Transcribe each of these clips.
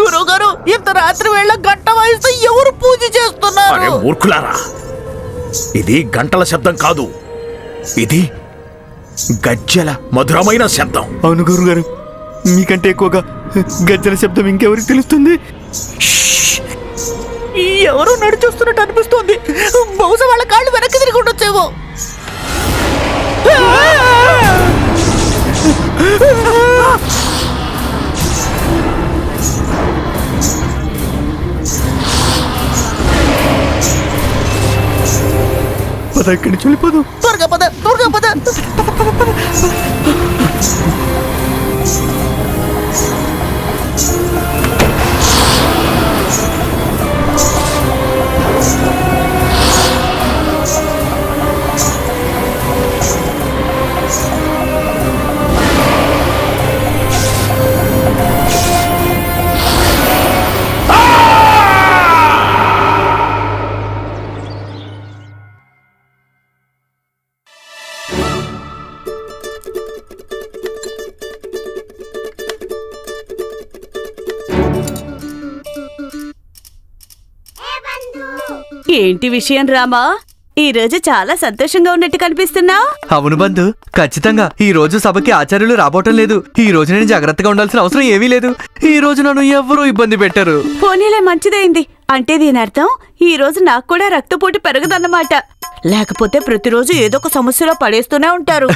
గురుగారు, ఇంత రాత్రి వేళ గంట వాయిస్తే ఎవరు పూజ చేస్తున్నారు? అరే మూర్ఖులారా, ఇది గంటల శబ్దం కాదు, ఇది గజ్జల మధురమైన శబ్దం. అవును గురుగారు, మీకంటే ఎక్కువగా గజ్జల శబ్దం ఇంకెవరికి తెలుస్తుంది? ఎవరో నడిచొస్తున్నట్టు అనిపిస్తోంది. బహుశా వాళ్ళ కాళ్ళు వెనక్కి తిరిగి ఉండొచ్చేమో. పద, ఇక్కడి నుంచి వెళ్ళిపోదాం. త్వరగా పద, త్వరగా పద. ఏంటి విషయం రామా? ఈ రోజు చాలా సంతోషంగా ఉన్నట్టు కనిపిస్తున్నావు. అవును బంధు, ఖచ్చితంగా ఈ రోజు సభకి ఆచార్యులు రాబోటం లేదు. ఈ రోజు నేను జాగ్రత్తగా ఉండాల్సిన అవసరం ఏమీ లేదు. ఈ రోజు నన్ను ఎవ్వరూ ఇబ్బంది పెట్టారు. పోనీలే, మంచిదైంది. అంటే దీని అర్థం ఈ రోజు నాకు కూడా రక్తపోటు పెరగదన్నమాట. లేకపోతే ప్రతిరోజు ఏదో ఒక సమస్యలో పడేస్తూనే ఉంటారు.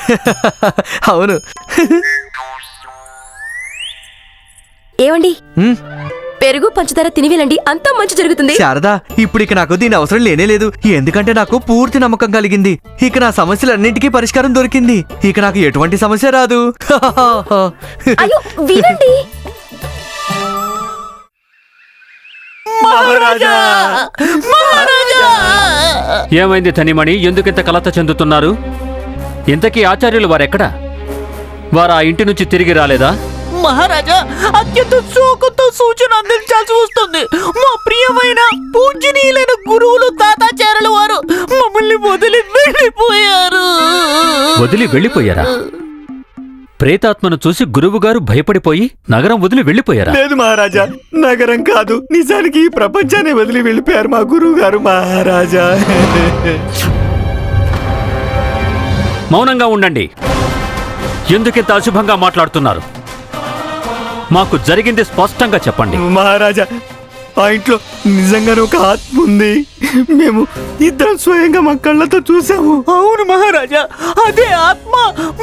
అవును. ఏమండి, పెరుగు పంచదార తినివేలండి, అంతా మంచి జరుగుతుంది. శారదా, ఇప్పుడు ఇక నాకు దీని అవసరం లేనే లేదు. ఎందుకంటే నాకు పూర్తి నమ్మకం కలిగింది. ఇక నా సమస్యలన్నింటికీ పరిష్కారం దొరికింది. ఇక నాకు ఎటువంటి సమస్య రాదు. అయ్యో వినండి. మహారాజా! మహారాజా! ఏమైంది ధనిమణి? ఎందుకింత కలత చెందుతున్నారు? ఇంతకీ ఆచార్యులు వారెక్కడా? వారు ఆ ఇంటి నుంచి తిరిగి రాలేదా? మహారాజా, అత్యంత శోకంతో సూచన అందించాల్సి వస్తుంది. మా ప్రియమైన పూజనీయులైన గురువులు తాతాచార్యులు వారు మమ్మల్ని వదిలి వెళ్ళిపోయారు. వదిలి వెళ్ళిపోయారా? ప్రేతాత్మను చూసి గురువుగారు భయపడిపోయి నగరం వదిలి వెళ్ళిపోయారా? లేదు మహారాజా, నగరం కాదు, నిజానికి ఈ ప్రపంచాన్ని వదిలి వెళ్ళిపోయారు మా గురువు గారు. మహారాజా, మౌనంగా ఉండండి. ఎందుకింత అశుభంగా మాట్లాడుతున్నారు? మాకు జరిగింది స్పష్టంగా చెప్పండి. మహారాజా, ఆ ఇంట్లో నిజంగానే ఒక ఆత్మ ఉంది. మేము ఇద్దరం స్వయంగా మా కళ్ళతో చూసాము. అవును మహారాజా, అదే ఆత్మ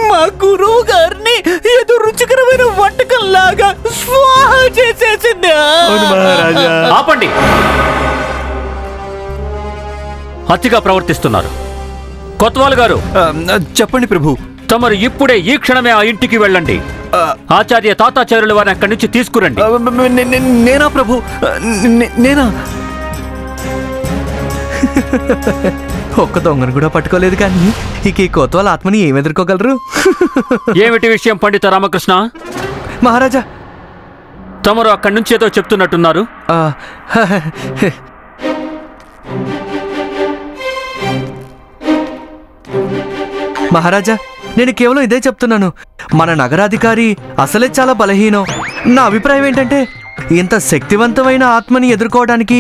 మా గురువు గారిని ఏదో రుచికరమైన వంటకం లాగా స్వాహ చేసేసింది. అవును మహారాజా. ఆపండి, అతిగా ప్రవర్తిస్తున్నారు. కొత్వాల్ గారు, చెప్పండి ప్రభు. తమరు ఇప్పుడే ఈ క్షణమే ఆ ఇంటికి వెళ్ళండి. ఆచార్య తాతాచార్యుల వారిని అక్కడి నుంచి తీసుకురండి. నేనా ప్రభు? నేనా? ఒక్క దొంగను కూడా పట్టుకోలేదు, కానీ ఇక ఈ కొత్వాల ఆత్మని ఏమి ఎదుర్కోగలరు? ఏమిటి విషయం పండిత రామకృష్ణ? మహారాజా, తమరు అక్కడి నుంచి ఏదో చెప్తున్నట్టున్నారు. మహారాజా, నేను కేవలం ఇదే చెప్తున్నాను. మన నగరాధికారి అసలే చాలా బలహీనం. నా అభిప్రాయం ఏంటంటే, ఇంత శక్తివంతమైన ఆత్మని ఎదుర్కోవడానికి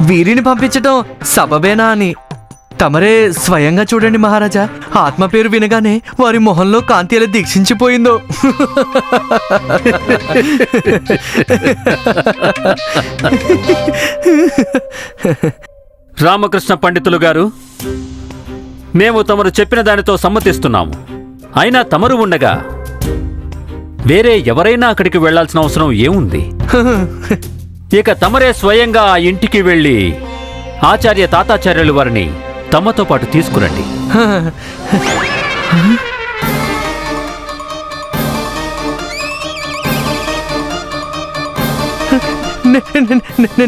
వీరిని పంపించటం సబబేనా అని. తమరే స్వయంగా చూడండి మహారాజా, ఆత్మ పేరు వినగానే వారి మొహంలో కాంతి ఎలా దీక్షించిపోయిందో. రామకృష్ణ పండితులు గారు, మేము తమరు చెప్పిన దానితో సమ్మతిస్తున్నాము. అయినా తమరు ఉండగా వేరే ఎవరైనా అక్కడికి వెళ్లాల్సిన అవసరం ఏముంది? ఇక తమరే స్వయంగా ఆ ఇంటికి వెళ్ళి ఆచార్య తాతాచార్యుల వారిని తమతో పాటు తీసుకురండి.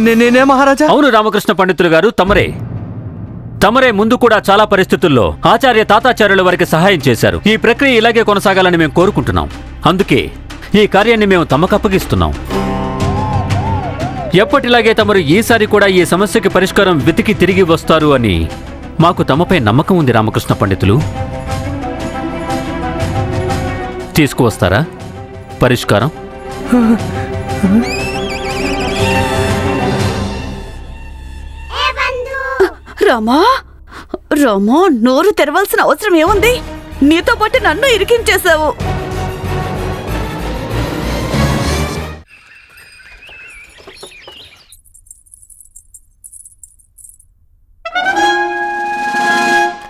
నేనే మహారాజా? అవును రామకృష్ణ పండితులు గారు, తమరే ముందు కూడా చాలా పరిస్థితుల్లో ఆచార్య తాతాచార్యుల వారికి సహాయం చేశారు. ఈ ప్రక్రియ ఇలాగే కొనసాగాలని మేము కోరుకుంటున్నాం. అందుకే ఈ కార్యాన్ని మేము తమకు అప్పగిస్తున్నాం. ఎప్పటిలాగే తమరు ఈసారి కూడా ఈ సమస్యకి పరిష్కారం వెతికి తిరిగి వస్తారు అని మాకు తమపై నమ్మకం ఉంది రామకృష్ణ పండితులు. తీసుకువస్తారా పరిష్కారం? రమా రమా, నోరు తెరవాల్సిన అవసరం ఏముంది? నీతో పాటు నన్ను ఇరికించేశావు.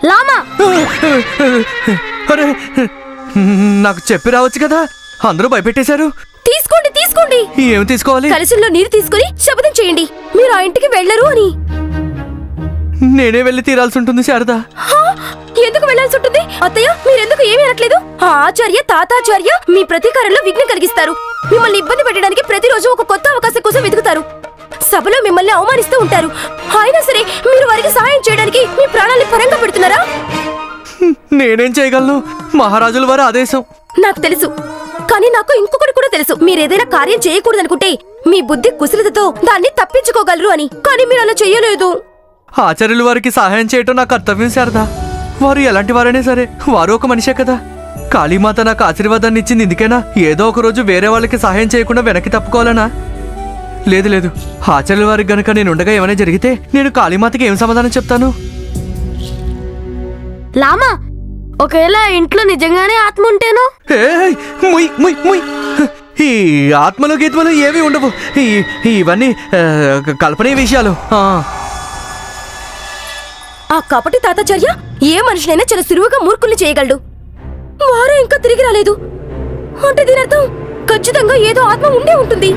లామా, అరే, నాకు చెప్పి రావచ్చు కదా. అందరూ భయపెట్టేశారు. తీసుకోండి తీసుకోండి. ఏం తీసుకోవాలి? కలశంలో నీరు తీసుకుని శపథం చేయండి, మీరు ఆ ఇంటికి వెళ్ళరు అని. నేనే వెళ్ళి తీరాల్సి ఉంటుంది శారదా. హా? ఎందుకు వెళ్ళాల్సి ఉంటుంది? అత్తయ్య, మీరెందుకు ఏమీ అనట్లేదు? ఆ ఆచార్య తాతాచార్య మీ ప్రతీకారంలో విఘ్నం కలిగిస్తారు. మిమ్మల్ని ఇబ్బంది పెట్టడానికి ప్రతిరోజు ఒక కొత్త అవకాశం కోసం వెతుకుతారు. సభలో మిమ్మల్ని అవమానిస్తూ ఉంటారు. అయినా సరే మీరు వారికి సహాయం చేయడానికి మీ ప్రాణాన్ని పరంగా పెడుతున్నారా? నేనేం చేయగలను? మహారాజుల వారి ఆదేశం. నాకు తెలుసు, కానీ నాకు ఇంకొకటి కూడా తెలుసు. మీరేదైనా కార్యం చేయకూడదనుకుంటే మీ బుద్ధి కుశలతతో దాన్ని తప్పించుకోగలరు అని. కానీ మీరు అలా చెయ్యలేదు. ఆచార్యుల వారికి సహాయం చేయటం నా కర్తవ్యం శారదా. వారు ఎలాంటి వారైనా సరే వారు ఒక మనిషే కదా. కాళీమాత నాకు ఆశీర్వాదాన్ని ఇచ్చింది ఇందుకేనా? ఏదో ఒక రోజు వేరే వాళ్ళకి సహాయం చేయకుండా వెనక్కి తప్పుకోవాలనా? లేదు లేదు, ఆచార్యుల వారికి గనక నేను ఉండగా ఏమైనా జరిగితే నేను కాళీమాతకి ఏం సమాధానం చెప్తాను? లామా, ఒకవేళ ఇంట్లో నిజంగానే ఆత్మ ఉంటేనో? ఏయ్, ముయ్ ముయ్ ముయ్. ఈ ఆత్మలు గీత్మలు ఏమీ ఉండవు. ఇవన్నీ కల్పనే విషయాలు. ఆ కపటి తాతాచార్య ఏ మనిషినైనా చాలా సులువుగా మూర్ఖుల్ని చేయగలడు. వారే ఇంకా తిరిగి రాలేదు అంటే దీని అర్థం ఖచ్చితంగా ఏదో ఆత్మ ఉండే ఉంటుంది.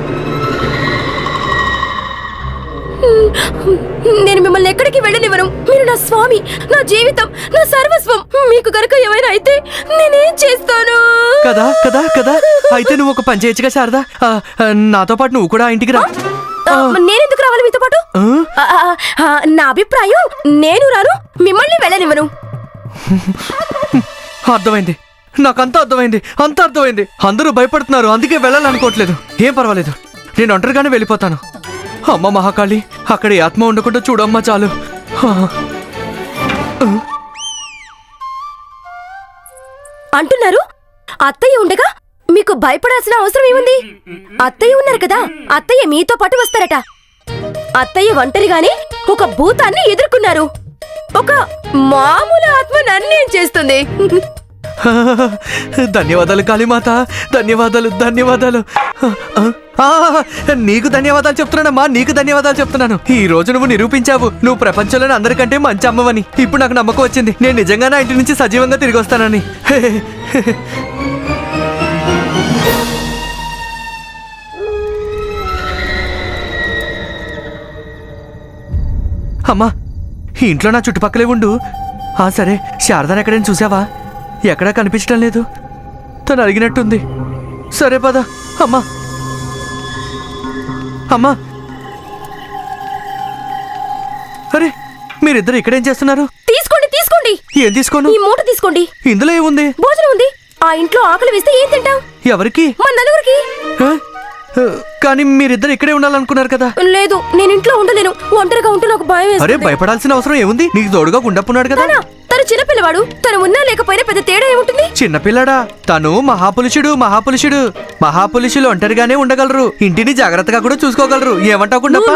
నేను మిమ్మల్ని ఎక్కడికి వెళ్ళనివ్వను. మీరు నా స్వామి, నా జీవితం, నా సర్వస్వం. మీకు గనక ఏమైనా అయితే నేనేం చేస్తాను? కదా కదా కదా. అయితే నువ్వు ఒక పని చేయొచ్చుగా శారదా. నాతో పాటు నువ్వు కూడా ఆ ఇంటికి రా. నేనెందుకు రావాలి మీతో పాటు? నా అభిప్రాయం, నేను రాను, మిమ్మల్ని వెళ్ళనివ్వను. అర్థమైంది, నాకంతా అర్థమైంది, అంతా అర్థమైంది. అందరూ భయపడుతున్నారు, అందుకే వెళ్ళాలనుకోవట్లేదు. ఏం పర్వాలేదు, నేను ఒంటరిగానే వెళ్ళిపోతాను. అమ్మ మహాకాళి, అక్కడ ఈ ఆత్మ ఉండకుండా చూడమ్మా చాలు. అంటున్నారు అత్తయ్య ఉండగా మీకు భయపడాల్సిన అవసరం ఏముంది? అత్తయ్య ఉన్నారు కదా, అత్తయ్య మీతో పాటు వస్తారట. అత్తయ్య ఒంటరిగానే ఒక భూతాన్ని ఎదుర్కొన్నారు. ఒక మామూలు ఆత్మ నన్నేం చేస్తుంది? ధన్యవాదాలు కాళీమాత, ధన్యవాదాలు ధన్యవాదాలు. నీకు ధన్యవాదాలు చెప్తున్నానమ్మా, నీకు ధన్యవాదాలు చెప్తున్నాను. ఈ రోజు నువ్వు నిరూపించావు నువ్వు ప్రపంచంలోని అందరికంటే మంచి అమ్మవని. ఇప్పుడు నాకు నమ్మకం వచ్చింది, నేను నిజంగానే ఇంటి నుంచి సజీవంగా తిరిగి వస్తానని. అమ్మా, ఈ ఇంట్లో నా చుట్టుపక్కలే ఉండు. సరే, శారదాని ఎక్కడైనా చూసావా? ఎక్కడా కనిపించడం లేదు. తను అడిగినట్టుంది. సరే పద. అమ్మా అమ్మా, అరే మీరిద్దరు ఇక్కడేం చేస్తున్నారు? తీసుకోండి తీసుకోండి. ఏం తీసుకోను? ఈ మూట తీసుకోండి. ఇందులో ఏముంది? భోజనం ఉంది. ఆ ఇంట్లో ఆకలి వేస్తే ఏం తింటాం? ఎవరికి? మన నలుగురికి. కానీ మీరిద్దరు ఇక్కడే ఉండాలనుకున్నారు కదా? లేదు, నేను ఇంట్లో ఉండలేను. ఒంటరిగా ఉంటే నాకు భయం అరే, వేస్తుంది. భయపడాల్సిన అవసరం ఏముంది? నీకు తోడుగా గుండప్పున్నాడు కదా. తను చిన్నపిల్లవాడు. తను ఉన్నా లేకపోయినా పెద్ద తేడా ఏముంటుంది? చిన్నపిల్లడా? తను మహాపురుషుడు. మహాపురుషుడు మహాపురుషులు ఒంటరిగానే ఉండగలరు, ఇంటిని జాగ్రత్తగా కూడా చూసుకోగలరు. ఏమంటావు గుండప్ప?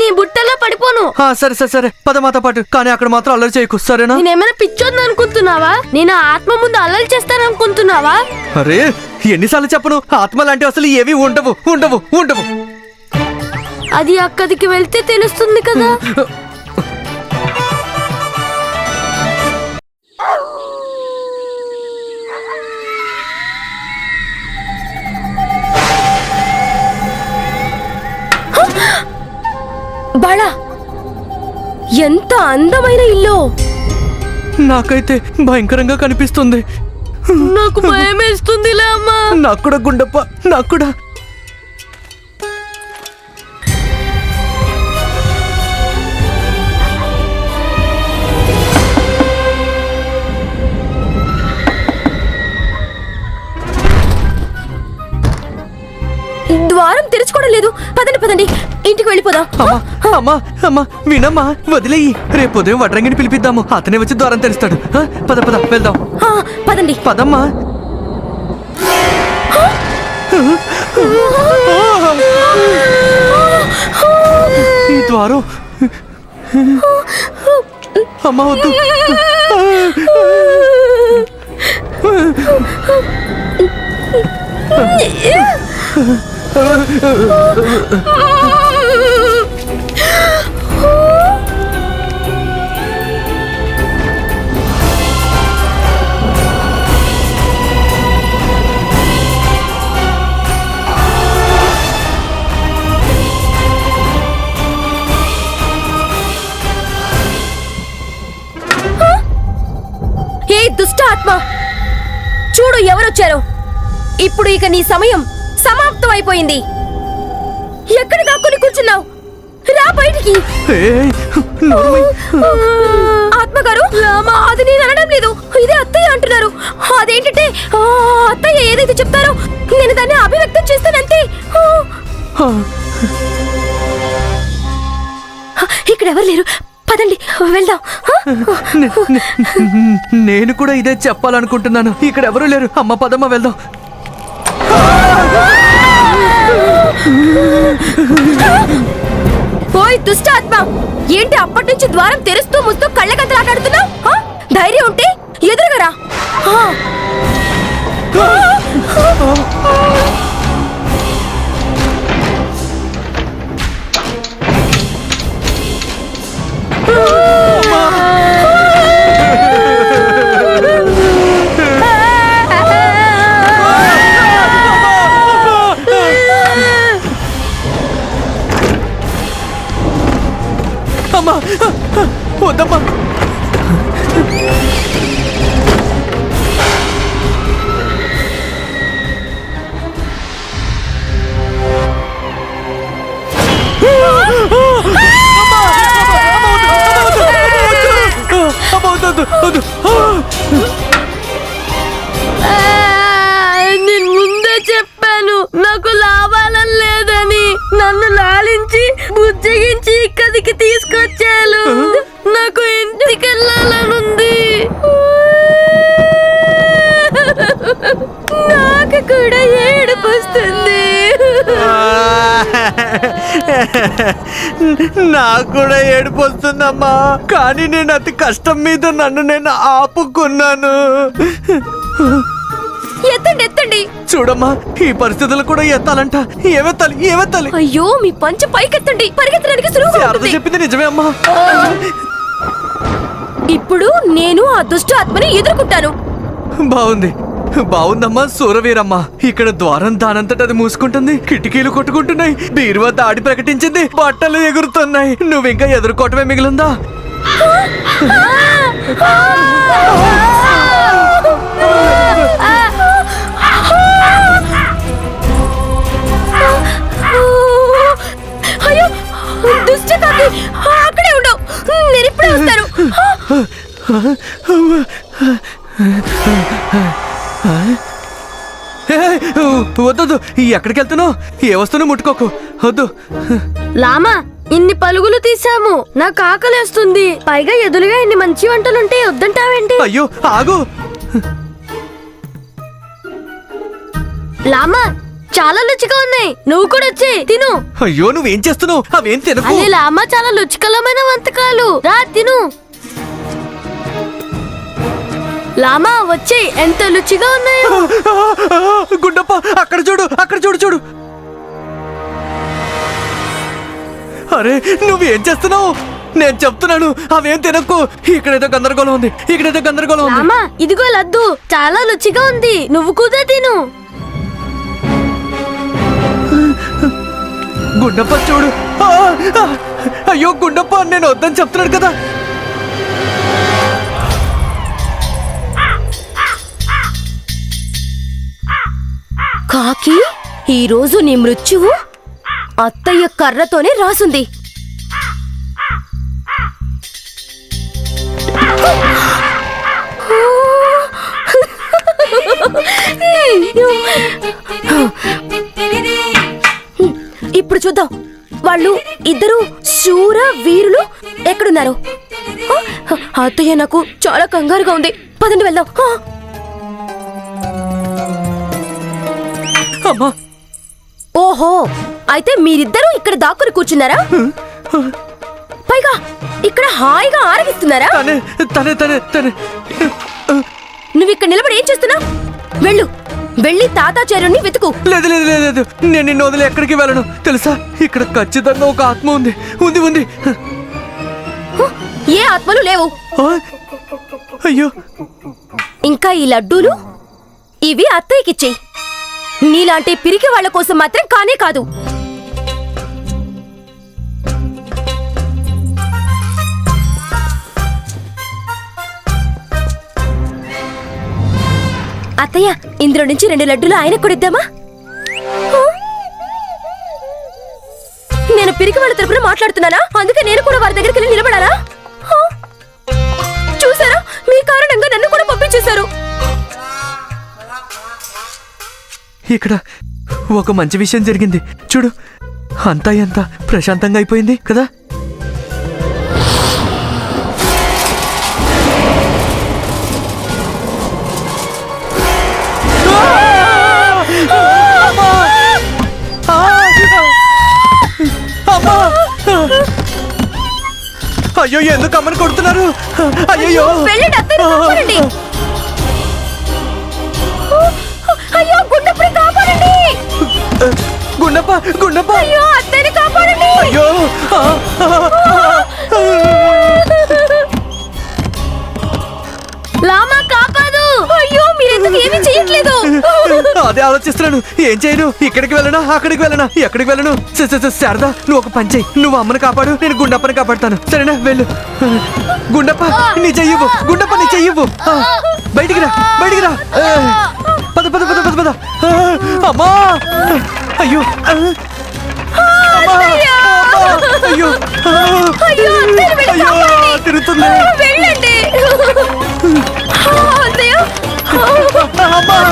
నీ బుట్టలో పడిపోను. సరే సరే సరే, పద మాతో పాటు. కానీ అక్కడ మాత్రం అల్లరి చేయకు, సరేనా? నేనేమైనా పిచ్చోద్దు అనుకుంటున్నావా? నేను ఆత్మ ముందు అల్లరి చేస్తాననుకుంటున్నావా? అరే, ఎన్నిసార్లు చెప్పను, ఆత్మ లాంటి అసలు ఏవి ఉండవు ఉండవు ఉండవు. అది అక్కడికి వెళ్తే తెలుస్తుంది కదా. బాళా, ఎంత అందమైన ఇల్లు. నాకైతే భయంకరంగా కనిపిస్తుంది. నాకు భయం వేస్తుందిలే అమ్మా. నాకు కూడా గుండప్ప, నాకు కూడా. ద్వారం తెరుచుకోవడం లేదు. పదండి పదండి, ఇంటికి వెళ్ళిపోదాం. అమ్మా అమ్మా అమ్మా, వినమ్మా, వదిలేయి. రేపు ఉదయం వడ్రంగిని పిలిపిద్దాము, అతనే వచ్చి ద్వారం తెరుస్తాడు. పద పద, వెళ్దాం. పదండి. పదమ్మా. ఈ ద్వారం అమ్మా వద్దు. ఏ దుష్ట ఆత్మ, చూడు ఎవరొచ్చారో. ఇప్పుడు ఇక నీ సమయం సమాప్తం అయిపోయింది. ఎక్కడ దాక్కుని కూర్చున్నావు? రా బయటికి. ఆత్మగారు, అది నేను అనడం లేదు, ఇదే అత్తయ్య అంటున్నారు. అదేంటంటే అత్తయ్య ఏదైతే చెప్తారో నేను దాన్ని అభివ్యక్తం చేస్తానంతే. ఇక్కడ ఎవరు లేరు, పదండి వెళ్దాం. నేను కూడా ఇదే చెప్పాలనుకుంటున్నాను. ఇక్కడ ఎవరూ లేరు. అమ్మ పదమ్మ వెళ్దాం. ఓయ్ దుష్ట ఆత్మ, ఏంటి అప్పటి నుంచి ద్వారం తెరుస్తూ ముస్తూ కళ్ళగంతలాటాడుతున్నావు? ధైర్యం ఉంటే ఎదురుగా రా. అమ్మా వద్దమ్మా. నేను ముందే చెప్పాను నాకు లాభాలని లేదని. నన్ను లాలించి బుజ్జగించి ఇక్కడికి తీసుకొచ్చారు. నాకు ఇంటికి వెళ్ళాలనుంది. నాకు కూడా ఏడుపు వస్తుంది. నాకు కూడా ఏడుపు వస్తుందమ్మా, కానీ నేను అతి కష్టం మీద నన్ను నేను ఆపుకున్నాను. ఎత్తండి ఎత్తండి. చూడమ్మా, ఈ పరిస్థితులు కూడా ఎత్తాలంట. ఏమెత్తాలి ఏమెత్తాలి? అయ్యో, మీ పంచ పైకెత్తండి, పరిగెత్తడానికి సులువుగా శారద ఉంటుంది. చెప్పింది నిజమే అమ్మా. ఇప్పుడు నేను ఆ దుష్ట ఆత్మని ఎదుర్కొంటాను. బాగుంది బాగుందమ్మా సూరవీరమ్మ. ఇక్కడ ద్వారం దానంతట అది మూసుకుంటుంది, కిటికీలు కొట్టుకుంటున్నాయి, బీరువా దాడి ప్రకటించింది, బట్టలు ఎగురుతున్నాయి. నువ్వింకా ఎదుర్కోవటమే మిగిలిందా? అయ్యో దుష్ట కాకి, అక్కడే ఉండవు, నేను ఇప్పుడే వస్తాను. వద్దు, ఎక్కడికి వెళ్తున్నావు? ఏ వస్తువును ముట్టుకోకు, వద్దు. లామా, ఇన్ని పలుగులు తీసాము, నాకు ఆకలేస్తుంది. పైగా ఎదురుగా ఇన్ని మంచి వంటలుంటే వద్దంటావేంటి? అయ్యో ఆగు. లామా, చాలా రుచిగా ఉన్నాయి, నువ్వు కూడా వచ్చే తిను. అయ్యో నువ్వేం చేస్తున్నావు? అవేం తినకు. అదే లామా, చాలా రుచికరమైన వంటకాలు, రా తిను. లామా వచ్చే, ఎంత రుచిగా ఉన్నాయో. గుడ్డప్ప, అక్కడ చూడు, అక్కడ చూడు చూడు. అరే నువ్వేం చేస్తున్నావు? నేను చెప్తున్నాను అవేం తినకు. ఇక్కడేదో గందరగోళం ఉంది, ఇక్కడేదో గందరగోళం ఉంది. లామా, ఇదిగో లడ్డు, చాలా రుచిగా ఉంది, నువ్వు కూడా తిను. గుండప్ప చూడు. అయ్యో గుండప్ప, నేను వద్దని చెప్తున్నాడు కదా. కాకి, ఈ రోజు నీ మృత్యువు అత్తయ్య కర్రతోనే రాసుంది. ఇప్పుడు చూద్దాం, వాళ్ళు ఇద్దరు శూర వీరులు ఎక్కడున్నారు. అత్తయ్య, నాకు చాలా కంగారుగా ఉంది, పదండి వెళ్దాం. అమ్మా ఓహో, అయితే మీరిద్దరూ ఇక్కడ దాక్కుని కూర్చున్నారా? పైగా ఇక్కడ హాయిగా ఆరగిస్తున్నారా? తనే తనే తనే తనే నువ్వు ఇక్కడ నిలబడి ఏం చేస్తున్నావు? వెళ్ళు, వెళ్ళి తాతాచార్యుని వెతుకు. లేదు లేదు లేదు లేదు, నేను నిన్ను వదిలి ఎక్కడికి వెళ్ళను. తెలుసా, ఇక్కడ ఖచ్చితంగా ఒక ఆత్మ ఉంది. ఉంది ఉంది. ఏ ఆత్మలు లేవు. ఆ, అయ్యో, ఇంకా ఈ లడ్డూలు ఇవి అత్తయ్యకిచ్చేయి. నీలాంటి పిరికి వాళ్ళ కోసం మాత్రం కానే కాదు. అత్తయ్య, ఇందులో నుంచి 2 లడ్డూలు ఆయనకు కొడిద్దామా? నేను పిరికి వాళ్ళ తరపున మాట్లాడుతున్నానా? అందుకే నేను కూడా వారి దగ్గరికి వెళ్ళి నిలబడాలా? చూసారా, మీ కారణంగా నన్ను కూడా పంపించేశారు. ఇక్కడ ఒక మంచి విషయం జరిగింది. చూడు, అంతా ఎంత ప్రశాంతంగా అయిపోయింది కదా. అయ్యో, ఎందుకు అమ్మని కొడుతున్నారు? అయ్యో, వెళ్ళండి అత్తయ్యని కాపాడండి. అయ్యో, గుండప్పని కాపాడండి. గుండప్ప గుండప్ప, అయ్యో, అత్తయ్యని కాపాడండి. అయ్యో. లామా కాపాడు. అయ్యో, మీరెందుకు ఏమీ చేయట్లేదు? అదే ఆలోచిస్తున్నాను. ఏం చేయను? ఇక్కడికి వెళ్ళనా, అక్కడికి వెళ్ళనా, ఎక్కడికి వెళ్ళను? శారదా, నువ్వు ఒక పని చెయ్యి. నువ్వు అమ్మని కాపాడు, నేను గుండప్పని కాపాడుతాను. సరేనా? వెళ్ళు. గుండప్ప, నీ చెయ్యవు. గుండప్ప, నీ చెయ్యవు. బయటికి రా, బయటికి రా. పద పద పద పద పద. అమ్మా, అయ్యో, అయ్యో, అయ్యో, తిరుగుతుంది. వెళ్ళండి అత్తయ్య. అమ్మా.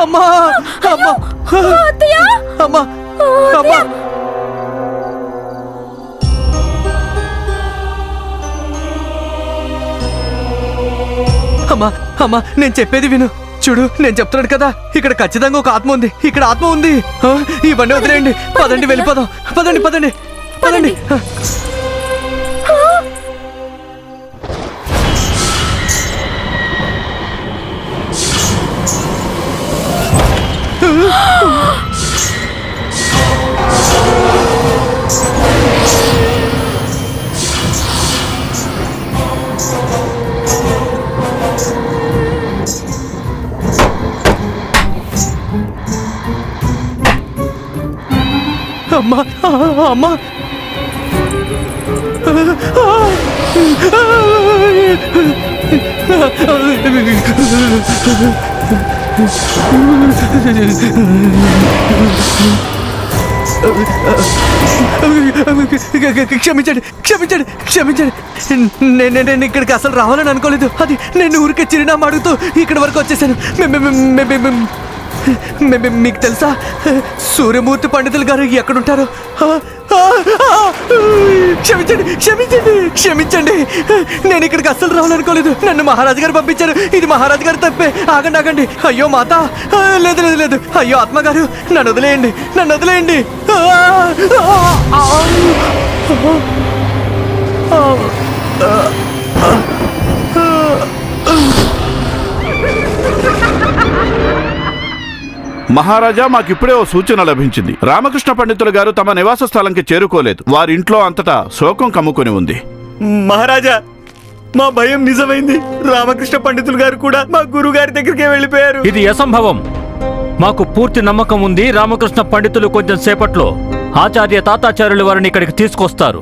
అమ్మా, అమ్మా, అత్తయ్య, అమ్మా, అమ్మా. అమ్మా, అమ్మా, నేను చెప్పేది విను. చూడు, నేను చెప్తున్నాను కదా, ఇక్కడ ఖచ్చితంగా ఒక ఆత్మ ఉంది. ఇక్కడ ఆత్మ ఉంది. ఈ బండి వదిలేయండి. పదండి, వెళ్ళిపోదాం. పదండి పదండి పదండి. అమ్మా, అమ్మా. క్షమించండి, క్షమించండి, క్షమించండి. నేను ఇక్కడికి అసలు రావాలని అనుకోలేదు. అది నేను ఊరికే చిరునామా అడుగుతూ ఇక్కడి వరకు వచ్చేసాను. మీకు తెలుసా, సూర్యమూర్తి పండితులు గారు ఎక్కడుంటారు? క్షమించండి, క్షమించండి, క్షమించండి. నేను ఇక్కడికి అస్సలు రావాలనుకోలేదు. నన్ను మహారాజు గారు పంపించారు. ఇది మహారాజు గారు తప్పే. ఆగండి, ఆగండి. అయ్యో మాత, లేదు లేదు లేదు. అయ్యో ఆత్మగారు, నన్ను వదిలేయండి, నన్ను వదిలేయండి. మహారాజా, మాకిప్పుడే ఓ సూచన లభించింది. రామకృష్ణ పండితులు గారు తమ నివాస స్థలంకి చేరుకోలేదు. వారింట్లో అంతటా శోకం కమ్ముకొని ఉంది. మహారాజా, మా భయం నిజమైంది. రామకృష్ణ పండితులు గారు కూడా మా గురువు గారి దగ్గరికే వెళ్ళిపోయారు. ఇది అసంభవం. మాకు పూర్తి నమ్మకం ఉంది. రామకృష్ణ పండితులు కొంచెం సేపట్లో ఆచార్య తాతాచార్యులు వారిని ఇక్కడికి తీసుకొస్తారు.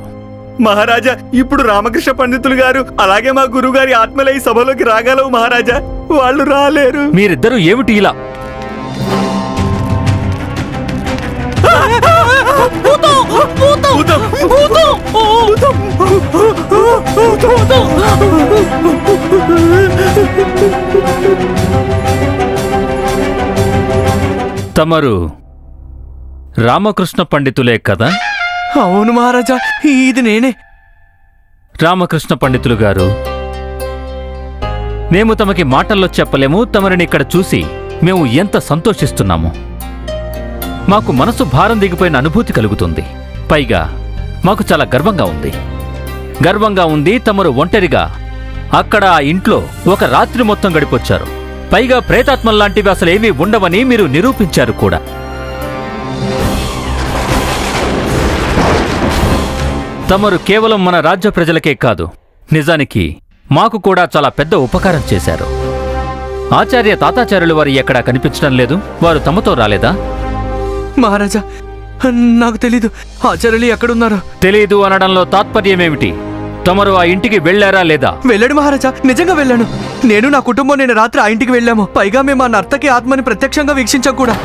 మహారాజా, ఇప్పుడు రామకృష్ణ పండితులు గారు అలాగే మా గురువు గారి ఆత్మలై సభలోకి రాగలవు మహారాజా. వాళ్ళు రాలేరు. మీరిద్దరూ ఏమిటి ఇలా? తమరు రామకృష్ణ పండితులే కదా? అవును మహారాజా, ఇది నేనే. రామకృష్ణ పండితులు గారు, మేము తమకి మాటల్లో చెప్పలేము. తమరిని ఇక్కడ చూసి మేము ఎంత సంతోషిస్తున్నాము. మాకు మనసు భారం దిగిపోయిన అనుభూతి కలుగుతుంది. పైగా మాకు చాలా గర్వంగా ఉంది. తమరు ఒంటరిగా అక్కడ ఆ ఇంట్లో ఒక రాత్రి మొత్తం గడిపొచ్చారు. పైగా ప్రేతాత్మల్లాంటివి అసలేమీ ఉండవని మీరు నిరూపించారు కూడా. తమరు కేవలం మన రాజ్య ప్రజలకే కాదు, నిజానికి మాకు కూడా చాలా పెద్ద ఉపకారం చేశారు. ఆచార్య తాతాచార్యులు వారు ఎక్కడా కనిపించడం లేదు. వారు తమతో రాలేదా? మహారాజా, నాకు తెలీదు ఆచార్యులు ఎక్కడున్నారో. తెలీదు అనడంలో తాత్పర్యమేమిటి? తమరు ఆ ఇంటికి వెళ్ళారా లేదా? వెళ్ళాడు మహారాజా, నిజంగా వెళ్ళాను. నేను నా కుటుంబం నేను రాత్రి ఆ ఇంటికి వెళ్ళాము. పైగా మేము ఆ నర్తకి ఆత్మని ప్రత్యక్షంగా వీక్షించాం కూడా.